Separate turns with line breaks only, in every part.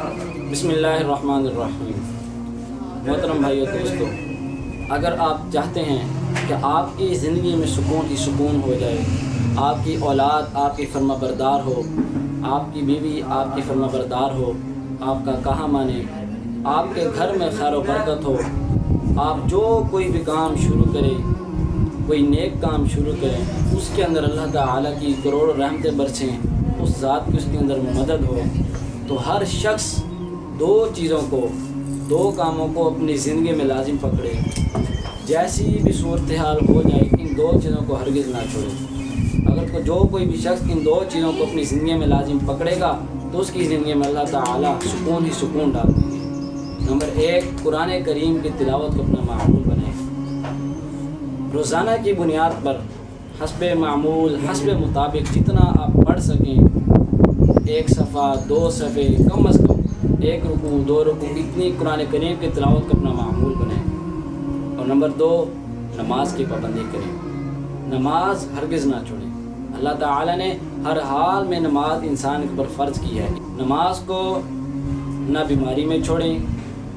بسم اللہ الرحمن الرحیم۔ محترم بھائیو دوستو، اگر آپ چاہتے ہیں کہ آپ کی زندگی میں سکون ہی سکون ہو جائے، آپ کی اولاد آپ کی فرما بردار ہو، آپ کی بیوی آپ کی فرما بردار ہو، آپ کا کہا مانے، آپ کے گھر میں خیر و برکت ہو، آپ جو کوئی بھی کام شروع کریں، کوئی نیک کام شروع کریں، اس کے اندر اللہ تعالیٰ کی کروڑوں رحمتیں برسیں، اس ذات کی اس کے اندر مدد ہو، تو ہر شخص دو کاموں کو اپنی زندگی میں لازم پکڑے۔ جیسی بھی صورتحال ہو جائے، ان دو چیزوں کو ہرگز نہ چھوڑے۔ اگر کوئی بھی شخص ان دو چیزوں کو اپنی زندگی میں لازم پکڑے گا تو اس کی زندگی میں اللہ تعالیٰ سکون ہی سکون ڈال دیں گے۔ نمبر 1، قرآن کریم کی تلاوت کو اپنا معمول بنائیں۔ روزانہ کی بنیاد پر حسب معمول، حسب مطابق جتنا آپ پڑھ سکیں، 1 صفحہ 2 صفحے، کم از کم 1 رکوع 2 رکوع، اتنی قرآن کریم کی تلاوت کا اپنا معمول بنائیں۔ اور نمبر 2، نماز کی پابندی کریں۔ نماز ہرگز نہ چھوڑیں۔ اللہ تعالیٰ نے ہر حال میں نماز انسان پر فرض کی ہے۔ نماز کو نہ بیماری میں چھوڑیں،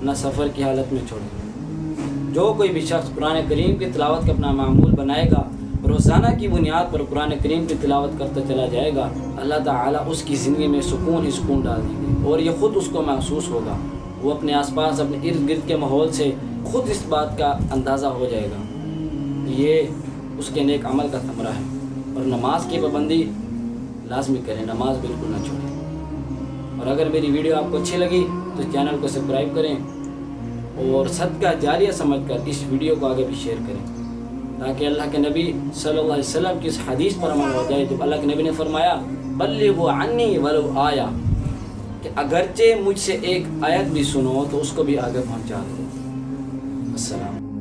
نہ سفر کی حالت میں چھوڑیں۔ جو کوئی بھی شخص قرآن کریم کی تلاوت کا اپنا معمول بنائے گا، روزانہ کی بنیاد پر قرآن کریم کی تلاوت کرتا چلا جائے گا، اللہ تعالیٰ اس کی زندگی میں سکون ہی سکون ڈال دیں گے، اور یہ خود اس کو محسوس ہوگا۔ وہ اپنے آس پاس، اپنے ارد گرد کے ماحول سے خود اس بات کا اندازہ ہو جائے گا۔ یہ اس کے نیک عمل کا ثمرہ ہے۔ اور نماز کی پابندی لازمی کریں، نماز بالکل نہ چھوڑیں۔ اور اگر میری ویڈیو آپ کو اچھی لگی تو چینل کو سبسکرائب کریں، اور صدقہ جاریہ سمجھ کر اس ویڈیو کو آگے بھی شیئر کریں، تاکہ اللہ کے نبی صلی اللہ علیہ وسلم کی اس حدیث پر عمل ہو جائے، جب اللہ کے نبی نے فرمایا بلغوا عنی ولو آیہ، کہ اگرچہ مجھ سے ایک آیت بھی سنو تو اس کو بھی آگے پہنچا دو۔ السلام۔